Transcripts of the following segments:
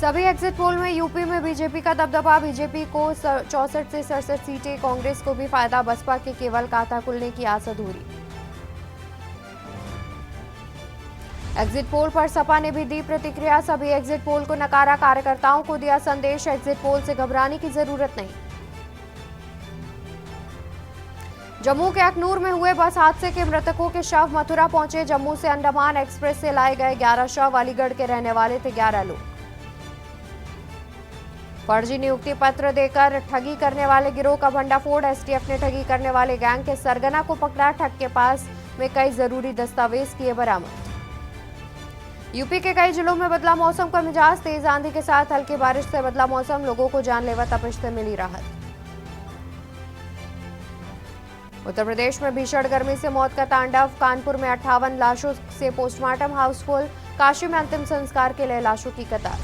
सभी exit poll में UP में बीजेपी का दबदबा। बीजेपी को 64 से 67 सीटें, कांग्रेस को भी फायदा। बसपा के केवल खाता खुलने की आस अधूरी। एग्जिट पोल पर सपा ने भी दी प्रतिक्रिया। सभी एग्जिट पोल को नकारा, कार्यकर्ताओं को दिया संदेश, एग्जिट पोल से घबराने की जरूरत नहीं। जम्मू के अखनूर में हुए बस हादसे के मृतकों के शव मथुरा पहुंचे। जम्मू से अंडमान एक्सप्रेस से लाए गए 11 शव। अलीगढ़ के रहने वाले थे 11 लोग। फर्जी नियुक्ति पत्र देकर ठगी करने वाले गिरोह का भंडाफोड़। एसटीएफ ने ठगी करने वाले गैंग के सरगना को पकड़ा। ठग के पास में कई जरूरी दस्तावेज किए बरामद। यूपी के कई जिलों में बदला मौसम का मिजाज। तेज आंधी के साथ हल्की बारिश से बदला मौसम। लोगों को जानलेवा तपिश से मिली राहत। उत्तर प्रदेश में भीषण गर्मी से मौत का तांडव। कानपुर में 58 लाशों से पोस्टमार्टम हाउसफुल। काशी में अंतिम संस्कार के लिए लाशों की कतार।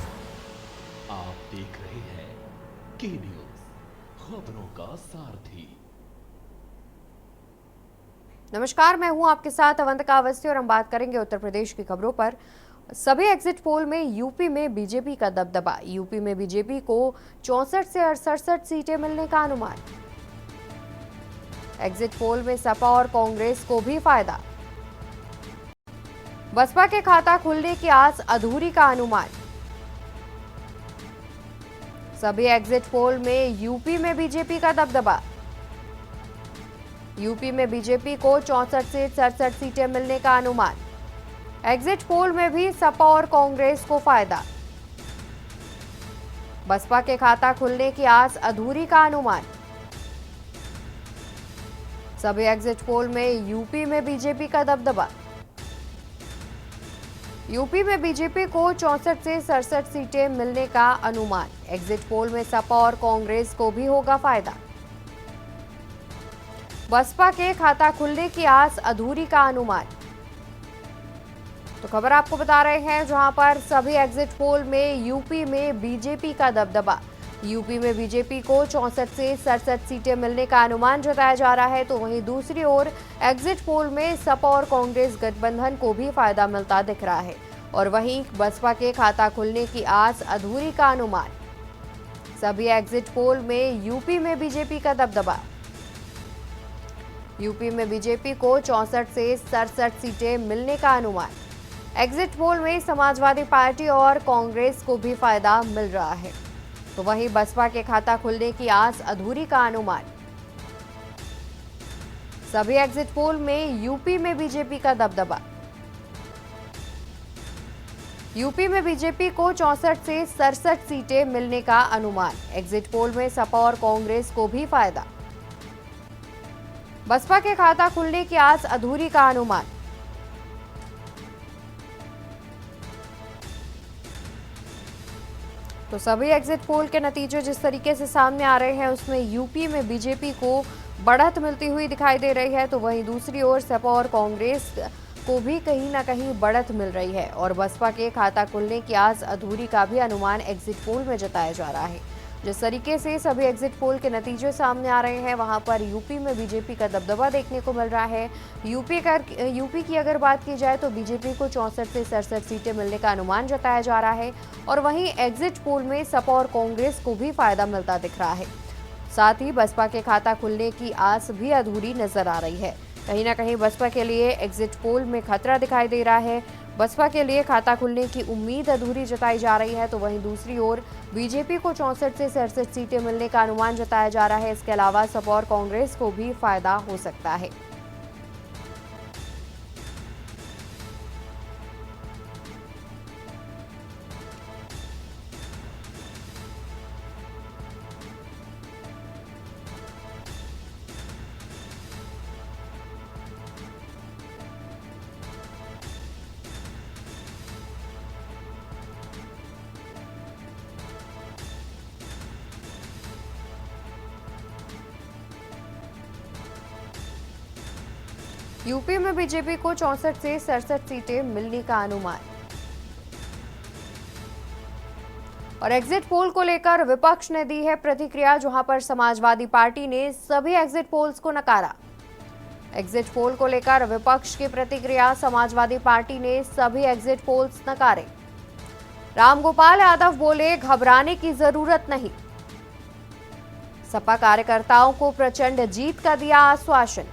आप देख रहे हैं के न्यूज, खबरों का सारथी। नमस्कार, मैं हूं आपके साथ अवंतिका अवस्थी और हम बात करेंगे उत्तर प्रदेश की खबरों पर। सभी एग्जिट पोल में यूपी में बीजेपी का दबदबा। यूपी में बीजेपी को 64 से 67 सीटें मिलने का अनुमान। एग्जिट पोल में सपा और कांग्रेस को भी फायदा। बसपा के खाता खुलने की आस अधूरी का अनुमान। सभी एग्जिट पोल में यूपी में बीजेपी का दबदबा। यूपी में बीजेपी को 64 से 67 सीटें मिलने का अनुमान। एग्जिट पोल में भी सपा और कांग्रेस को फायदा। बसपा के खाता खुलने की आस अधूरी का अनुमान। सभी एग्जिट पोल में यूपी में बीजेपी का दबदबा। यूपी में बीजेपी को 64 से 67 सीटें मिलने का अनुमान। एग्जिट पोल में सपा और कांग्रेस को भी होगा फायदा। बसपा के खाता खुलने की आस अधूरी का अनुमान। तो खबर आपको बता रहे हैं जहां पर सभी एग्जिट पोल में यूपी में बीजेपी का दबदबा। यूपी में बीजेपी को 64 से 67 सीटें मिलने का अनुमान जताया जा रहा है, तो वहीं दूसरी ओर एग्जिट पोल में सपा और कांग्रेस गठबंधन को भी फायदा मिलता दिख रहा है और वहीं बसपा के खाता खुलने की आस अधूरी का अनुमान। सभी एग्जिट पोल में यूपी में बीजेपी का दबदबा। यूपी में बीजेपी को 64 से 67 सीटें मिलने का अनुमान। एग्जिट पोल में समाजवादी पार्टी और कांग्रेस को भी फायदा मिल रहा है, तो वहीं बसपा के खाता खुलने की आस अधूरी का अनुमान। सभी एग्जिट पोल में यूपी में बीजेपी का दबदबा। यूपी में बीजेपी को 64 से 67 सीटें मिलने का अनुमान। एग्जिट पोल में सपा और कांग्रेस को भी फायदा। बसपा के खाता खुलने की आस अधूरी का अनुमान। तो सभी एग्जिट पोल के नतीजे जिस तरीके से सामने आ रहे हैं उसमें यूपी में बीजेपी को बढ़त मिलती हुई दिखाई दे रही है, तो वहीं दूसरी ओर सपा और कांग्रेस को भी कहीं ना कहीं बढ़त मिल रही है और बसपा के खाता खुलने की आस अधूरी का भी अनुमान एग्जिट पोल में जताया जा रहा है। जिस तरीके से सभी एग्जिट पोल के नतीजे सामने आ रहे हैं वहां पर यूपी में बीजेपी का दबदबा देखने को मिल रहा है। यूपी की अगर बात की जाए तो बीजेपी को 64 से 67 सीटें मिलने का अनुमान जताया जा रहा है और वहीं एग्जिट पोल में सपा और कांग्रेस को भी फायदा मिलता दिख रहा है। साथ ही बसपा के खाता खुलने की आस भी अधूरी नजर आ रही है। कहीं ना कहीं बसपा के लिए एग्जिट पोल में खतरा दिखाई दे रहा है। बसपा के लिए खाता खुलने की उम्मीद अधूरी जताई जा रही है, तो वहीं दूसरी ओर बीजेपी को 64 से 67 सीटें मिलने का अनुमान जताया जा रहा है। इसके अलावा सपा और कांग्रेस को भी फायदा हो सकता है। यूपी में बीजेपी को 64 से 67 सीटें मिलने का अनुमान और एग्जिट पोल को लेकर विपक्ष ने दी है प्रतिक्रिया, जहां पर समाजवादी पार्टी ने सभी एग्जिट पोल्स को नकारा। एग्जिट पोल को लेकर विपक्ष की प्रतिक्रिया, समाजवादी पार्टी ने सभी एग्जिट पोल्स नकारे। रामगोपाल यादव बोले, घबराने की जरूरत नहीं। सपा कार्यकर्ताओं को प्रचंड जीत का दिया आश्वासन।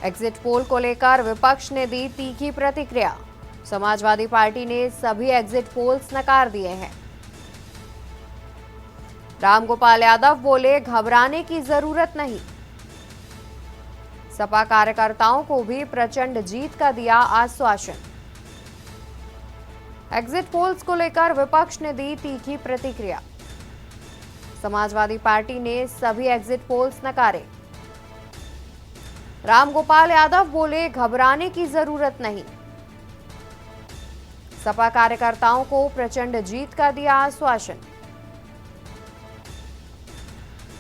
एग्जिट पोल को लेकर विपक्ष ने दी तीखी प्रतिक्रिया। समाजवादी पार्टी ने सभी एग्जिट पोल्स नकार दिए हैं। रामगोपाल यादव बोले, घबराने की जरूरत नहीं। सपा कार्यकर्ताओं को भी प्रचंड जीत का दिया आश्वासन। एग्जिट पोल्स को लेकर विपक्ष ने दी तीखी प्रतिक्रिया। समाजवादी पार्टी ने सभी एग्जिट पोल्स नकारे। रामगोपाल यादव बोले, घबराने की जरूरत नहीं। सपा कार्यकर्ताओं को प्रचंड जीत का दिया आश्वासन।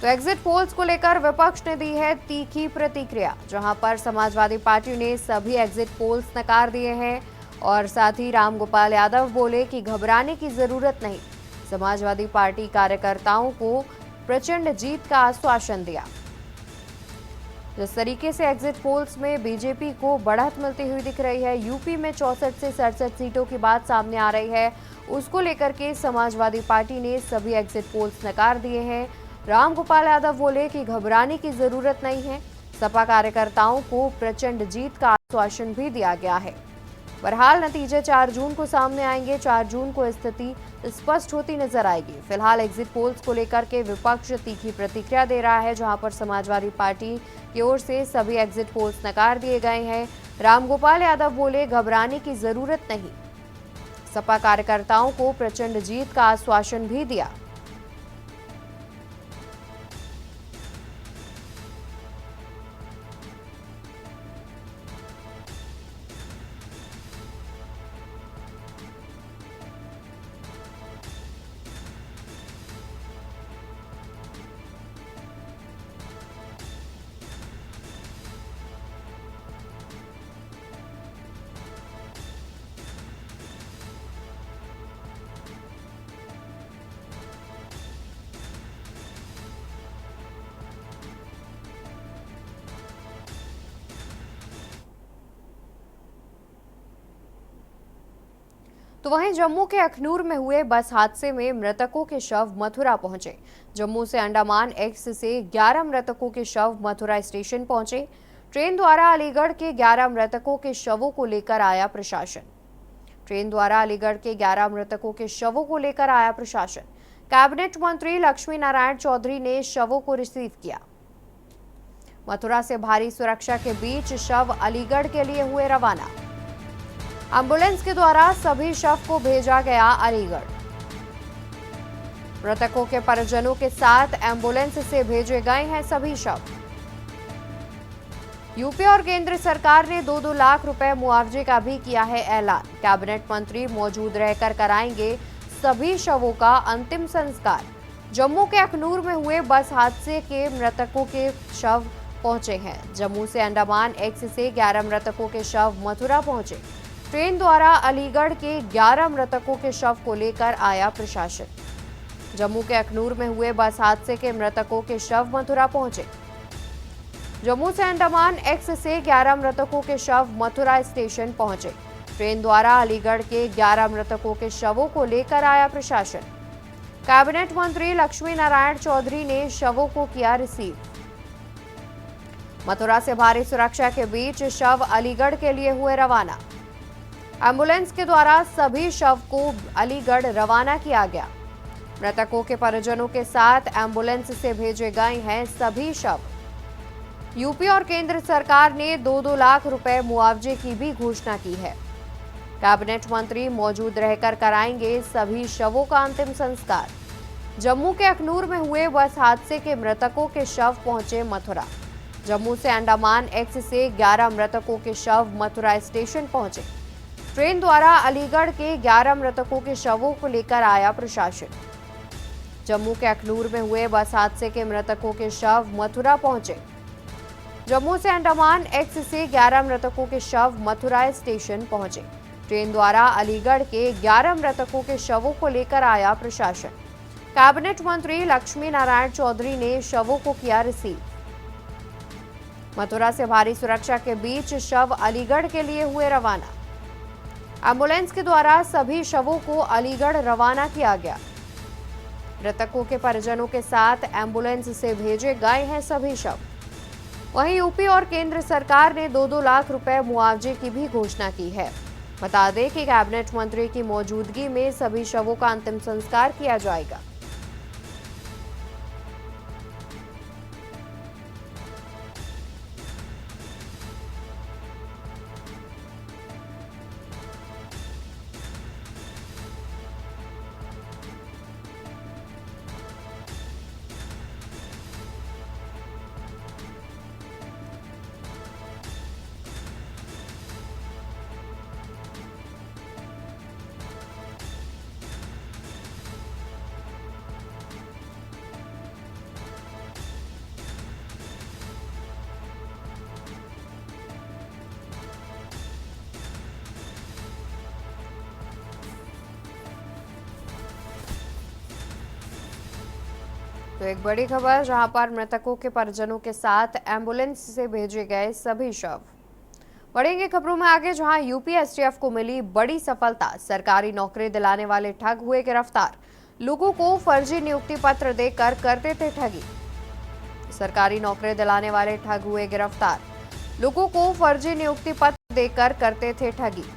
तो एग्जिट पोल्स को लेकर विपक्ष ने दी है तीखी प्रतिक्रिया, जहां पर समाजवादी पार्टी ने सभी एग्जिट पोल्स नकार दिए हैं और साथ ही रामगोपाल यादव बोले कि घबराने की जरूरत नहीं। समाजवादी पार्टी कार्यकर्ताओं को प्रचंड जीत का आश्वासन दिया। जिस तरीके से एग्जिट पोल्स में बीजेपी को बढ़त मिलती हुई दिख रही है, यूपी में 64 से 67 सीटों की बात सामने आ रही है, उसको लेकर के समाजवादी पार्टी ने सभी एग्जिट पोल्स नकार दिए हैं। रामगोपाल यादव बोले कि घबराने की जरूरत नहीं है। सपा कार्यकर्ताओं को प्रचंड जीत का आश्वासन भी दिया गया है। बहरहाल नतीजे 4 जून को सामने आएंगे। 4 जून को स्थिति स्पष्ट होती नजर आएगी। फिलहाल एग्जिट पोल्स को लेकर के विपक्ष तीखी प्रतिक्रिया दे रहा है, जहां पर समाजवादी पार्टी की ओर से सभी एग्जिट पोल्स नकार दिए गए हैं। रामगोपाल यादव बोले, घबराने की जरूरत नहीं। सपा कार्यकर्ताओं को प्रचंड जीत का आश्वासन भी दिया। तो वहीं जम्मू के अखनूर में हुए बस हादसे में मृतकों के शव मथुरा पहुंचे। जम्मू से अंडमान एक्स से 11 मृतकों के शव मथुरा स्टेशन पहुंचे। ट्रेन द्वारा अलीगढ़ के 11 मृतकों के शवों को लेकर आया प्रशासन। ट्रेन द्वारा अलीगढ़ के 11 मृतकों के शवों को लेकर आया प्रशासन। कैबिनेट मंत्री लक्ष्मी नारायण चौधरी ने शवों को रिसीव किया। मथुरा से भारी सुरक्षा के बीच शव अलीगढ़ के लिए हुए रवाना। एम्बुलेंस के द्वारा सभी शव को भेजा गया अलीगढ़। मृतकों के परिजनों के साथ एम्बुलेंस से भेजे गए हैं सभी शव। यूपी और केंद्र सरकार ने 2-2 लाख रुपए मुआवजे का भी किया है ऐलान। कैबिनेट मंत्री मौजूद रहकर कराएंगे सभी शवों का अंतिम संस्कार। जम्मू के अखनूर में हुए बस हादसे के मृतकों के शव पहुंचे हैं। जम्मू से अंडमान एक्स से 11 मृतकों के शव मथुरा पहुंचे। ट्रेन द्वारा अलीगढ़ के 11 मृतकों के शव को लेकर आया प्रशासन। जम्मू के अखनूर में हुए बस हादसे के मृतकों के शव मथुरा पहुंचे। जम्मू से अंडमान एक्स से 11 मृतकों के शव मथुरा स्टेशन पहुंचे। ट्रेन द्वारा अलीगढ़ के 11 मृतकों के शवों को लेकर आया प्रशासन। कैबिनेट मंत्री लक्ष्मी नारायण चौधरी ने शवों को किया रिसीव। मथुरा से भारी सुरक्षा के बीच शव अलीगढ़ के लिए हुए रवाना। एम्बुलेंस के द्वारा सभी शव को अलीगढ़ रवाना किया गया। मृतकों के परिजनों के साथ एम्बुलेंस से भेजे गए हैं सभी शव। यूपी और केंद्र सरकार ने 2-2 लाख रुपए मुआवजे की भी घोषणा की है। कैबिनेट मंत्री मौजूद रहकर कराएंगे सभी शवों का अंतिम संस्कार। जम्मू के अखनूर में हुए बस हादसे के मृतकों के शव पहुंचे मथुरा। जम्मू से अंडमान एक्स से 11 मृतकों के शव मथुरा स्टेशन पहुंचे। ट्रेन द्वारा अलीगढ़ के 11 मृतकों के शवों को लेकर आया प्रशासन। जम्मू के अखनूर में हुए बस हादसे के मृतकों के शव मथुरा पहुंचे। जम्मू से अंडमान एक्स से 11 मृतकों के शव मथुरा स्टेशन पहुंचे। ट्रेन द्वारा अलीगढ़ के 11 मृतकों के शवों को लेकर आया प्रशासन। कैबिनेट मंत्री लक्ष्मी नारायण चौधरी ने शवों को किया रिसीव। मथुरा से भारी सुरक्षा के बीच शव अलीगढ़ के लिए हुए रवाना। एम्बुलेंस के द्वारा सभी शवों को अलीगढ़ रवाना किया गया। मृतकों के परिजनों के साथ एम्बुलेंस से भेजे गए हैं सभी शव। वहीं यूपी और केंद्र सरकार ने 2-2 लाख रुपए मुआवजे की भी घोषणा की है। बता दें कि कैबिनेट मंत्री की मौजूदगी में सभी शवों का अंतिम संस्कार किया जाएगा। तो एक बड़ी खबर, जहां पर मृतकों के परिजनों के साथ एम्बुलेंस से भेजे गए सभी शव। बढ़ेंगे खबरों में आगे, जहां यूपी एसटीएफ को मिली बड़ी सफलता। सरकारी नौकरी दिलाने वाले ठग हुए गिरफ्तार। लोगों को फर्जी नियुक्ति पत्र देकर करते थे ठगी। सरकारी नौकरी दिलाने वाले ठग हुए गिरफ्तार। लोगों को फर्जी नियुक्ति पत्र देकर करते थे ठगी।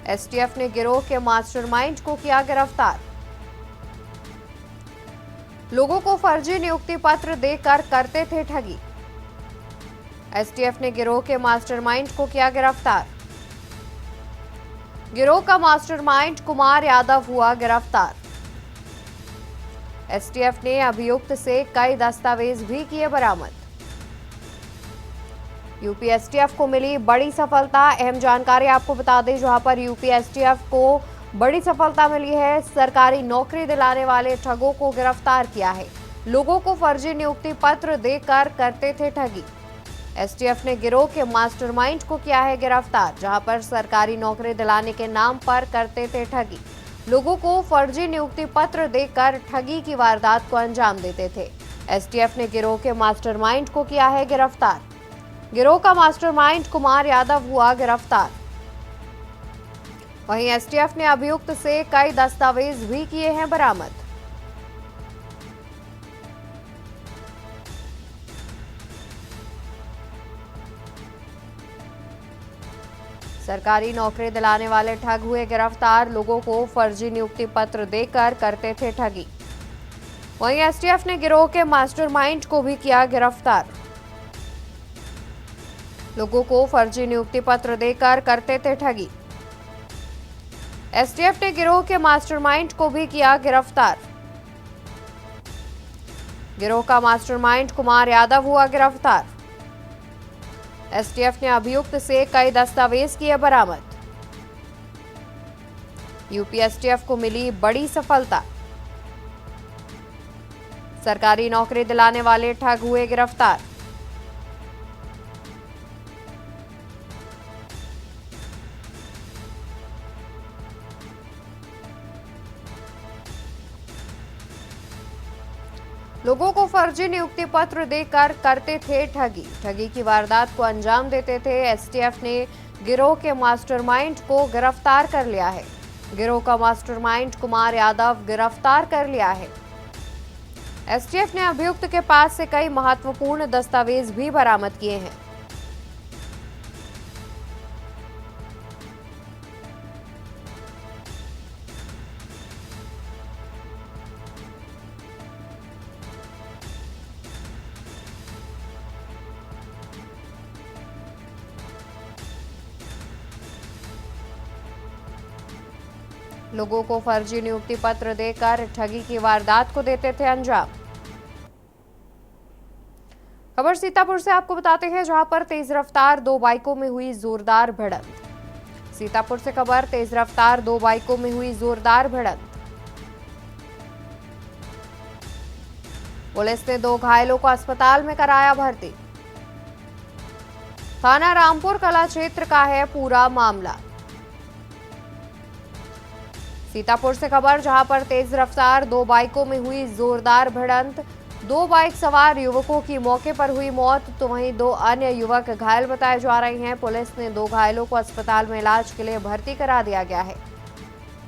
एसटीएफ ने गिरोह के मास्टरमाइंड को किया गिरफ्तार। लोगों को फर्जी नियुक्ति पत्र देकर करते थे ठगी। एसटीएफ ने गिरोह के मास्टरमाइंड को किया गिरफ्तार। गिरोह का मास्टरमाइंड कुमार यादव हुआ गिरफ्तार। एसटीएफ ने अभियुक्त से कई दस्तावेज भी किए बरामद। यूपी एसटीएफ को मिली बड़ी सफलता। अहम जानकारी आपको बता दें, जहां पर यूपी एसटीएफ को बड़ी सफलता मिली है। सरकारी नौकरी दिलाने वाले ठगों को गिरफ्तार किया है। लोगों को फर्जी नियुक्ति पत्र देकर करते थे ठगी। एसटीएफ ने गिरोह के मास्टरमाइंड को किया है गिरफ्तार, जहां पर सरकारी नौकरी दिलाने के नाम पर करते थे ठगी। लोगों को फर्जी नियुक्ति पत्र देकर ठगी की वारदात को अंजाम देते थे। एसटीएफ ने गिरोह के मास्टरमाइंड को किया है गिरफ्तार। गिरोह का मास्टरमाइंड कुमार यादव हुआ गिरफ्तार। वहीं एसटीएफ ने अभियुक्त से कई दस्तावेज भी किए हैं बरामद। सरकारी नौकरी दिलाने वाले ठग हुए गिरफ्तार। लोगों को फर्जी नियुक्ति पत्र देकर करते थे ठगी। वहीं एसटीएफ ने गिरोह के मास्टरमाइंड को भी किया गिरफ्तार। लोगों को फर्जी नियुक्ति पत्र देकर करते थे ठगी। एसटीएफ ने गिरोह के मास्टरमाइंड को भी किया गिरफ्तार। गिरोह का मास्टरमाइंड कुमार यादव हुआ गिरफ्तार। एसटीएफ ने अभियुक्त से कई दस्तावेज किए बरामद। यूपी एसटीएफ को मिली बड़ी सफलता। सरकारी नौकरी दिलाने वाले ठग हुए गिरफ्तार। लोगों को फर्जी नियुक्ति पत्र देकर करते थे ठगी। ठगी की वारदात को अंजाम देते थे। एसटीएफ ने गिरोह के मास्टरमाइंड को गिरफ्तार कर लिया है। गिरोह का मास्टरमाइंड कुमार यादव गिरफ्तार कर लिया है। एसटीएफ ने अभियुक्त के पास से कई महत्वपूर्ण दस्तावेज भी बरामद किए हैं। लोगों को फर्जी नियुक्ति पत्र देकर ठगी की वारदात को देते थे अंजाम। खबर सीतापुर से आपको बताते हैं, जहां पर तेज रफ्तार 2 बाइकों में हुई जोरदार भिड़ंत। सीतापुर से खबर, तेज रफ्तार 2 बाइकों में हुई जोरदार भिड़ंत। पुलिस ने 2 घायलों को अस्पताल में कराया भर्ती। थाना रामपुर कला क्षेत्र का है पूरा मामला। सीतापुर से खबर, जहां पर तेज रफ्तार 2 बाइकों में हुई जोरदार भिड़ंत। 2 बाइक सवार युवकों की मौके पर हुई मौत, तो वहीं 2 अन्य युवक घायल बताए जा रहे हैं। पुलिस ने 2 घायलों को अस्पताल में इलाज के लिए भर्ती करा दिया गया है।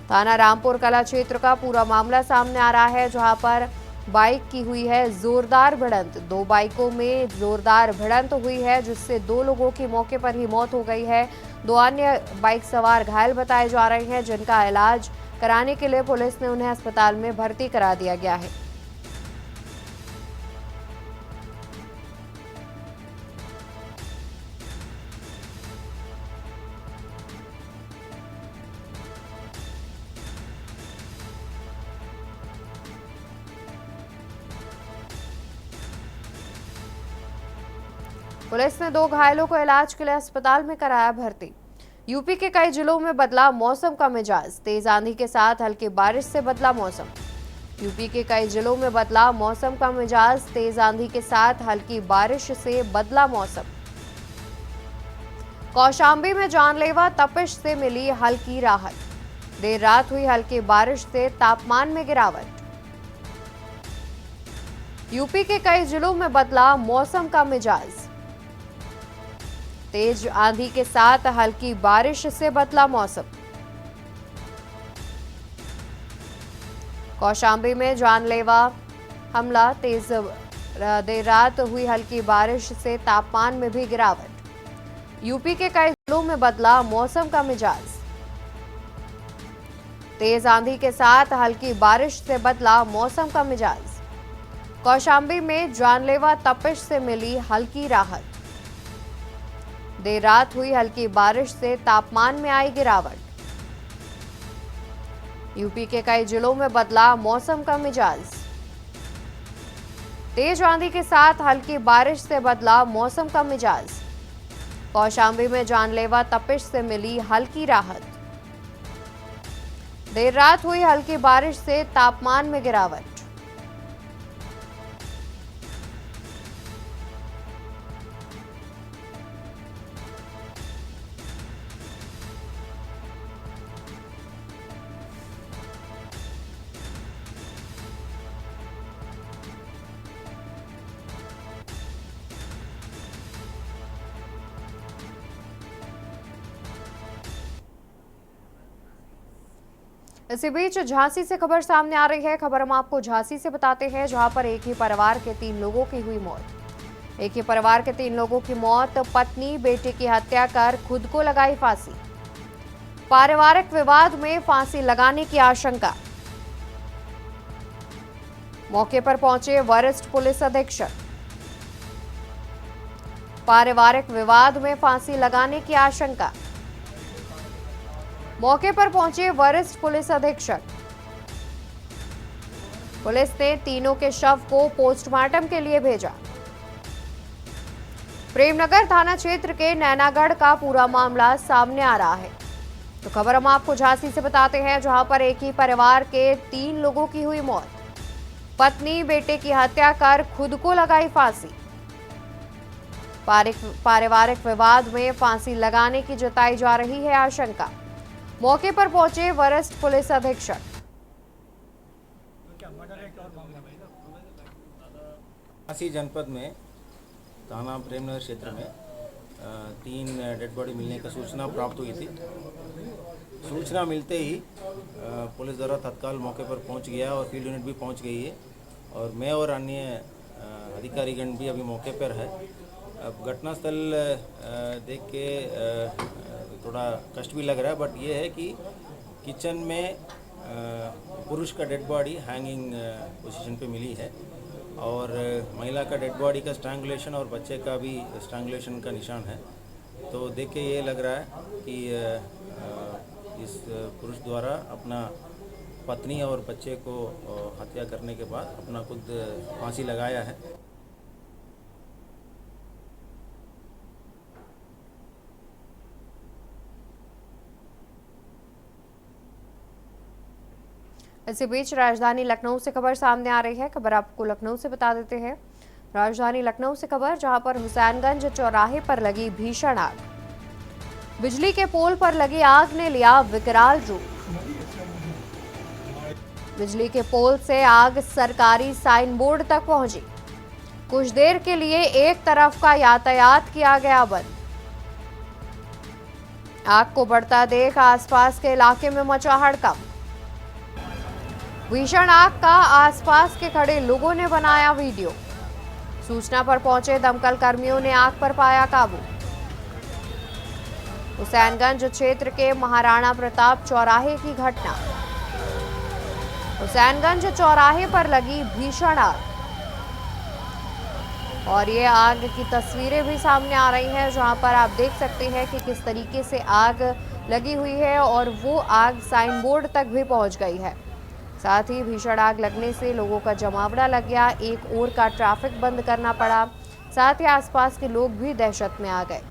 थाना रामपुर कला क्षेत्र का पूरा मामला सामने आ रहा है, जहां पर बाइक की हुई है जोरदार भिड़ंत। 2 बाइकों में जोरदार भिड़ंत हुई है, जिससे 2 लोगों की मौके पर ही मौत हो गई है। 2 अन्य बाइक सवार घायल बताए जा रहे हैं, जिनका इलाज कराने के लिए पुलिस ने उन्हें अस्पताल में भर्ती करा दिया गया है। पुलिस ने 2 घायलों को इलाज के लिए अस्पताल में कराया भर्ती। यूपी के कई जिलों में बदला मौसम का मिजाज, तेज आंधी के साथ हल्की बारिश से बदला मौसम। यूपी के कई जिलों में बदला मौसम का मिजाज, तेज आंधी के साथ हल्की बारिश से बदला मौसम। कौशाम्बी में जानलेवा तपिश से मिली हल्की राहत। देर रात हुई हल्की बारिश से तापमान में गिरावट। यूपी के कई जिलों में बदला मौसम का मिजाज, तेज आंधी के साथ हल्की बारिश से बदला मौसम। कौशाम्बी में जानलेवा हमला, देर रात हुई हल्की बारिश से तापमान में भी गिरावट। यूपी के कई जिलों में बदला मौसम का मिजाज, तेज आंधी के साथ हल्की बारिश से बदला मौसम का मिजाज। कौशाम्बी में जानलेवा तपिश से मिली हल्की राहत। देर रात हुई हल्की बारिश से तापमान में आई गिरावट। यूपी के कई जिलों में बदला मौसम का मिजाज, तेज आंधी के साथ हल्की बारिश से बदला मौसम का मिजाज। कौशाम्बी में जानलेवा तपिश से मिली हल्की राहत। देर रात हुई हल्की बारिश से तापमान में गिरावट। इसी बीच झांसी से खबर सामने आ रही है। खबर हम आपको झांसी से बताते हैं, जहां पर एक ही परिवार के 3 लोगों की हुई मौत। एक ही परिवार के 3 लोगों की मौत, पत्नी बेटे की हत्या कर खुद को लगाई फांसी। पारिवारिक विवाद में फांसी लगाने की आशंका। मौके पर पहुंचे वरिष्ठ पुलिस अधीक्षक। पारिवारिक विवाद में फांसी लगाने की आशंका। मौके पर पहुंचे वरिष्ठ पुलिस अधीक्षक। पुलिस ने तीनों के शव को पोस्टमार्टम के लिए भेजा। प्रेमनगर थाना क्षेत्र के नैनागढ़ का पूरा मामला सामने आ रहा है। तो खबर हम आपको झांसी से बताते हैं, जहां पर एक ही परिवार के 3 लोगों की हुई मौत। पत्नी बेटे की हत्या कर खुद को लगाई फांसी। पारिवारिक विवाद में फांसी लगाने की जताई जा रही है आशंका। मौके पर पहुंचे वरिष्ठ पुलिस अधीक्षक। झांसी जनपद में थाना प्रेमनगर क्षेत्र में 3 डेड बॉडी मिलने की सूचना प्राप्त हुई थी। सूचना मिलते ही पुलिस द्वारा तत्काल मौके पर पहुंच गया और फील्ड यूनिट भी पहुंच गई है और मैं और अन्य अधिकारीगण भी अभी मौके पर है। अब घटनास्थल देख के थोड़ा कष्ट भी लग रहा है, बट ये है कि किचन में पुरुष का डेड बॉडी हैंगिंग पोजीशन पे मिली है और महिला का डेड बॉडी का स्ट्रैंगुलेशन और बच्चे का भी स्ट्रैंगुलेशन का निशान है। तो देख के ये लग रहा है कि इस पुरुष द्वारा अपना पत्नी और बच्चे को हत्या करने के बाद अपना खुद फांसी लगाया है। इसी बीच राजधानी लखनऊ से खबर सामने आ रही है। खबर आपको लखनऊ से बता देते हैं। राजधानी लखनऊ से खबर, जहां पर हुसैनगंज चौराहे पर लगी भीषण आग। बिजली के पोल पर लगी आग ने लिया विकराल रूप। बिजली के पोल से आग सरकारी साइन बोर्ड तक पहुंची। कुछ देर के लिए एक तरफ का यातायात किया गया बंद। आग को बढ़ता देख आसपास के इलाके में मचा हड़कंप। भीषण आग का आसपास के खड़े लोगों ने बनाया वीडियो। सूचना पर पहुंचे दमकल कर्मियों ने आग पर पाया काबू। हुसैनगंज क्षेत्र के महाराणा प्रताप चौराहे की घटना। हुसैनगंज चौराहे पर लगी भीषण आग और ये आग की तस्वीरें भी सामने आ रही हैं, जहां पर आप देख सकते हैं कि किस तरीके से आग लगी हुई है और वो आग साइन बोर्ड तक भी पहुंच गई है। साथ ही भीषण आग लगने से लोगों का जमावड़ा लग गया। एक ओर का ट्रैफिक बंद करना पड़ा। साथ ही आसपास के लोग भी दहशत में आ गए।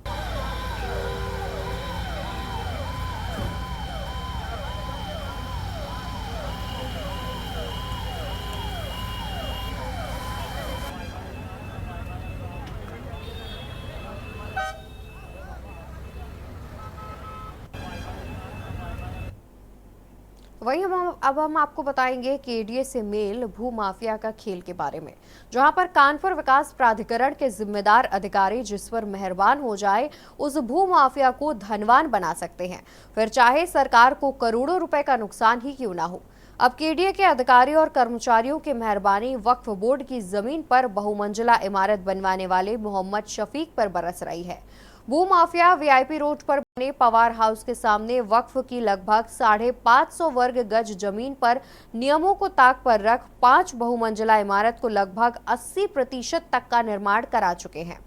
वहीं अब हम आपको बताएंगे केडीए से मेल भू माफिया का खेल के बारे में, जहां पर कानपुर विकास प्राधिकरण के जिम्मेदार अधिकारी जिस पर मेहरबान हो जाए उस भू माफिया को धनवान बना सकते हैं, फिर चाहे सरकार को करोड़ों रुपए का नुकसान ही क्यों ना हो। अब केडीए के अधिकारी और कर्मचारियों की मेहरबानी वक्फ बोर्ड की जमीन पर बहुमंजिला इमारत बनवाने वाले मोहम्मद शफीक पर बरस रही है। भू माफिया वीआईपी रोड पर बने पवार हाउस के सामने वक्फ की लगभग 550 वर्ग गज जमीन पर नियमों को ताक पर रख 5 बहुमंजिला इमारत को लगभग 80% तक का निर्माण करा चुके हैं।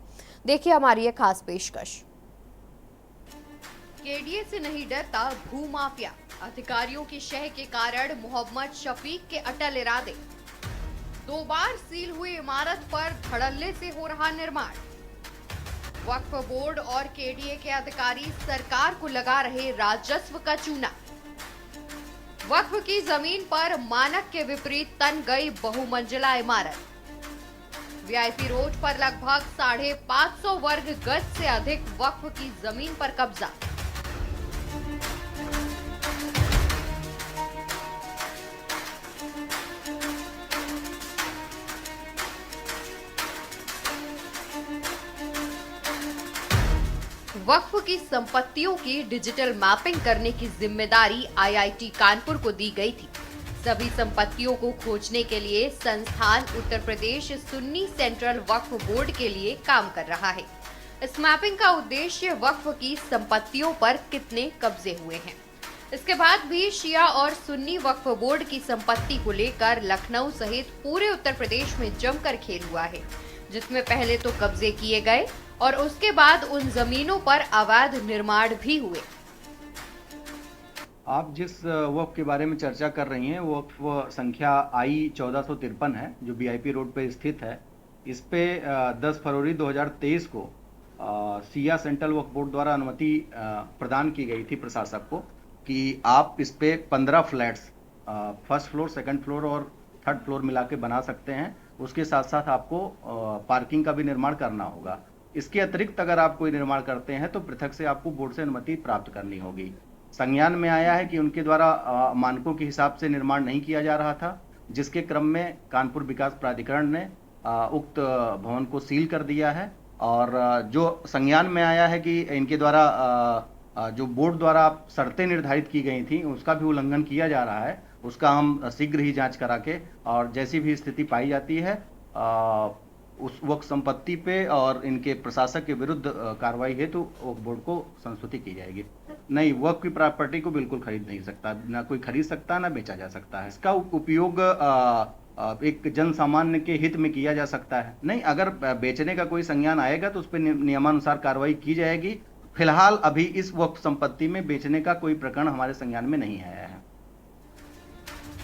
देखिए हमारी ये खास पेशकश। केडीए से नहीं डरता भू माफिया, अधिकारियों की शह के कारण मोहम्मद शफीक के अटल इरादे। 2 बार सील हुई इमारत पर धड़ल्ले से हो रहा निर्माण। वक्फ बोर्ड और केडीए के अधिकारी सरकार को लगा रहे राजस्व का चूना। वक्फ की जमीन पर मानक के विपरीत तन गई बहुमंजिला इमारत। वीआईपी रोड पर लगभग 550 वर्ग गज से अधिक वक्फ की जमीन पर कब्जा। वक्फ की संपत्तियों की डिजिटल मैपिंग करने की जिम्मेदारी आईआईटी कानपुर को दी गई थी। सभी संपत्तियों को खोजने के लिए संस्थान उत्तर प्रदेश सुन्नी सेंट्रल वक्फ बोर्ड के लिए काम कर रहा है। इस मैपिंग का उद्देश्य वक्फ की संपत्तियों पर कितने कब्जे हुए हैं। इसके बाद भी शिया और सुन्नी वक्फ बोर्ड की संपत्ति को लेकर लखनऊ सहित पूरे उत्तर प्रदेश में जमकर खेल हुआ है, जिसमें पहले तो कब्जे किए गए और उसके बाद उन जमीनों पर अवैध निर्माण भी हुए। आप जिस वक्फ के बारे में चर्चा कर रही हैं वो वक्फ संख्या आई 1453 है, जो बीआईपी रोड पे स्थित है। इस पे 10 फरवरी 2023 को सिया सेंट्रल वक्फ बोर्ड द्वारा अनुमति प्रदान की गई थी प्रशासक को कि आप इस पे 15 flats first floor, second floor और थर्ड फ्लोर मिला के बना सकते हैं। उसके साथ साथ आपको पार्किंग का भी निर्माण करना होगा। इसके अतिरिक्त अगर आप कोई निर्माण करते हैं तो पृथक से आपको बोर्ड से अनुमति प्राप्त करनी होगी। संज्ञान में आया है कि उनके द्वारा मानकों के हिसाब से निर्माण नहीं किया जा रहा था, जिसके क्रम में कानपुर विकास प्राधिकरण ने उक्त भवन को सील कर दिया है। और जो संज्ञान में आया है कि इनके द्वारा जो बोर्ड द्वारा शर्तें निर्धारित की गई थी उसका भी उल्लंघन किया जा रहा है, उसका हम शीघ्र ही जांच करा के और जैसी भी स्थिति पाई जाती है उस वक्त संपत्ति पे और इनके प्रशासक के विरुद्ध कार्रवाई हेतु वक्फ बोर्ड को संस्तुति की जाएगी। नहीं, वक्फ की प्रॉपर्टी को बिल्कुल खरीद नहीं सकता, ना कोई खरीद सकता ना बेचा जा सकता है। इसका उपयोग एक जन सामान्य के हित में किया जा सकता है। नहीं, अगर बेचने का कोई संज्ञान आएगा तो उस पर नियमानुसार कार्रवाई की जाएगी। फिलहाल अभी इस वक्फ संपत्ति में बेचने का कोई प्रकरण हमारे संज्ञान में नहीं आया है।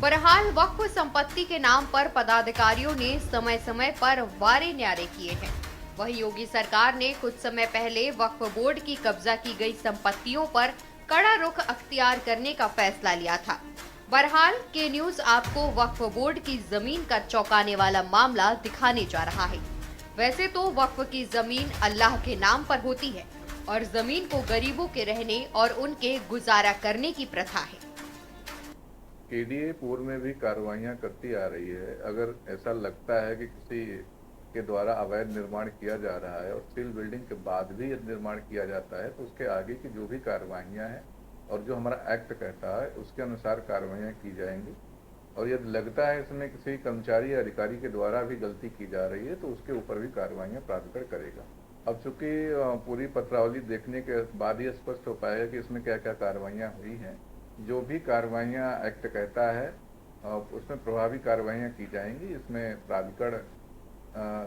बहरहाल वक्फ संपत्ति के नाम पर पदाधिकारियों ने समय समय पर वारे न्यारे किए हैं। वहीं योगी सरकार ने कुछ समय पहले वक्फ बोर्ड की कब्जा की गई संपत्तियों पर कड़ा रुख अख्तियार करने का फैसला लिया था। बहरहाल के न्यूज आपको वक्फ बोर्ड की जमीन का चौंकाने वाला मामला दिखाने जा रहा है। वैसे तो वक्फ की जमीन अल्लाह के नाम पर होती है और जमीन को गरीबों के रहने और उनके गुजारा करने की प्रथा है। केडीए पूर्व में भी कार्रवाइयाँ करती आ रही है। अगर ऐसा लगता है कि किसी के द्वारा अवैध निर्माण किया जा रहा है और स्टील बिल्डिंग के बाद भी यदि निर्माण किया जाता है तो उसके आगे की जो भी कार्रवाइयाँ हैं और जो हमारा एक्ट कहता है उसके अनुसार कार्रवाइयाँ की जाएंगी। और यदि लगता है इसमें किसी कर्मचारी या अधिकारी के द्वारा भी गलती की जा रही है तो उसके ऊपर भी कार्रवाइयाँ प्राधिकरण करेगा। अब चूंकि पूरी पत्रावली देखने के बाद ही स्पष्ट हो पाएगा कि इसमें क्या क्या कार्रवाइयाँ हुई हैं। जो भी कार्रवाइयाँ एक्ट कहता है उसमें प्रभावी कार्रवाइयाँ की जाएंगी। इसमें प्राधिकरण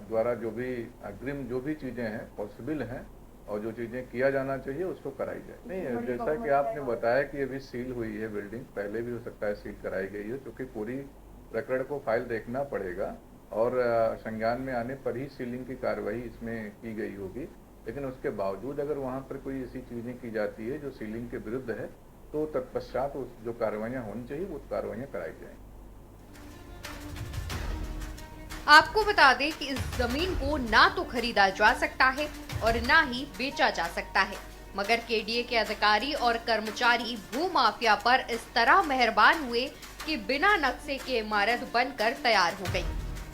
द्वारा जो भी अग्रिम जो भी चीज़ें हैं पॉसिबल हैं और जो चीज़ें किया जाना चाहिए उसको कराई जाए। नहीं, जैसा कि आपने बताया कि अभी सील हुई है बिल्डिंग, पहले भी हो सकता है सील कराई गई है, क्योंकि पूरी प्रकरण को फाइल देखना पड़ेगा और संज्ञान में आने पर ही सीलिंग की कार्रवाई इसमें की गई होगी। लेकिन उसके बावजूद अगर वहाँ पर कोई ऐसी चीज़ें की जाती है जो सीलिंग के विरुद्ध है तो तत्पश्चात उस जो कार्रवाइयाँ होनी चाहिए वो कार्रवाइयाँ कराई जाएंगी। आपको बता दें कि इस जमीन को ना तो खरीदा जा सकता है और ना ही बेचा जा सकता है, मगर केडीए के अधिकारी और कर्मचारी भू माफिया पर इस तरह मेहरबान हुए कि बिना नक्शे के इमारत बनकर तैयार हो गई।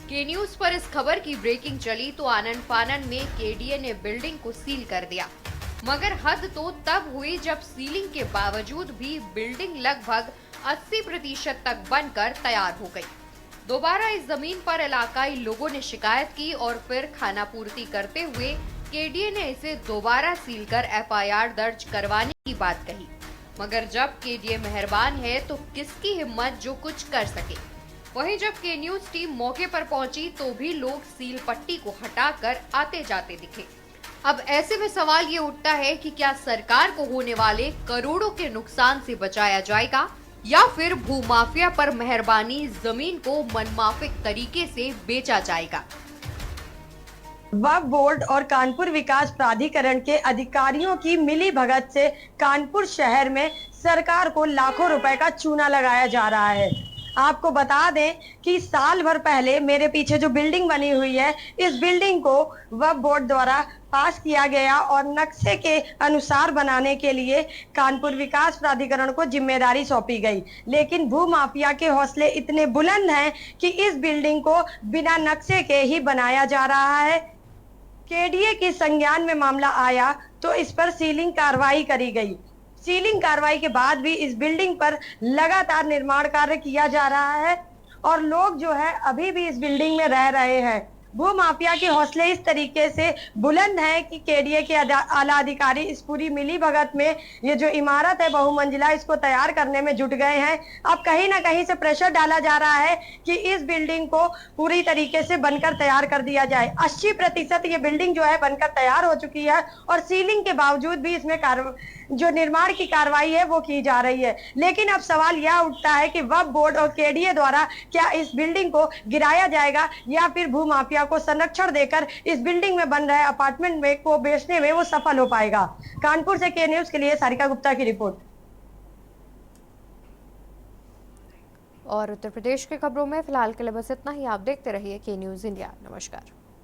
के न्यूज पर इस खबर की ब्रेकिंग चली तो आनन फानन में केडीए ने बिल्डिंग को सील कर दिया, मगर हद तो तब हुई जब सीलिंग के बावजूद भी बिल्डिंग लगभग 80% तक बनकर तैयार हो गई। दोबारा इस जमीन पर इलाकाई लोगों ने शिकायत की और फिर खानापूर्ति करते हुए केडीए ने इसे दोबारा सील कर एफआईआर दर्ज करवाने की बात कही, मगर जब केडीए मेहरबान है तो किसकी हिम्मत जो कुछ कर सके। वहीं जब के न्यूज टीम मौके पर पहुंची तो भी लोग सील पट्टी को हटाकर आते जाते दिखे। अब ऐसे में सवाल ये उठता है कि क्या सरकार को होने वाले करोड़ों के नुकसान से बचाया जाएगा या फिर भूमाफिया पर मेहरबानी जमीन को मनमाफिक तरीके से बेचा जाएगा। वक्फ बोर्ड और कानपुर विकास प्राधिकरण के अधिकारियों की मिली भगत से कानपुर शहर में सरकार को लाखों रुपए का चूना लगाया जा रहा है। आपको बता दें कि साल भर पहले मेरे पीछे जो बिल्डिंग बनी हुई है, इस बिल्डिंग को वक्फ बोर्ड द्वारा पास किया गया और नक्शे के अनुसार बनाने के लिए कानपुर विकास प्राधिकरण को जिम्मेदारी सौंपी गई। लेकिन भू माफिया के हौसले इतने बुलंद हैं कि इस बिल्डिंग को बिना नक्शे के ही बनाया जा रहा है। केडीए के संज्ञान में मामला आया तो इस पर सीलिंग कार्रवाई करी गई। सीलिंग कार्रवाई के बाद भी इस बिल्डिंग पर लगातार निर्माण कार्य किया जा रहा है और लोग जो है अभी भी इस बिल्डिंग में रह रहे हैं। भू माफिया के हौसले इस तरीके से बुलंद हैं कि केडीए के आला अधिकारी इस पूरी मिली भगत में ये जो इमारत है बहुमंजिला, इसको तैयार करने में जुट गए हैं। अब कहीं ना कहीं से प्रेशर डाला जा रहा है कि इस बिल्डिंग को पूरी तरीके से बनकर तैयार कर दिया जाए। 80% ये बिल्डिंग जो है बनकर तैयार हो चुकी है और सीलिंग के बावजूद भी इसमें जो निर्माण की कार्रवाई है वो की जा रही है। लेकिन अब सवाल यह उठता है कि वक्फ बोर्ड और केडीए द्वारा क्या इस बिल्डिंग को गिराया जाएगा या फिर भू माफिया को संरक्षण देकर इस बिल्डिंग में बन रहे अपार्टमेंट में को बेचने में वो सफल हो पाएगा। कानपुर से के न्यूज के लिए सारिका गुप्ता की रिपोर्ट। और उत्तर प्रदेश की खबरों में फिलहाल के लिए बस इतना ही। आप देखते रहिए के न्यूज इंडिया। नमस्कार।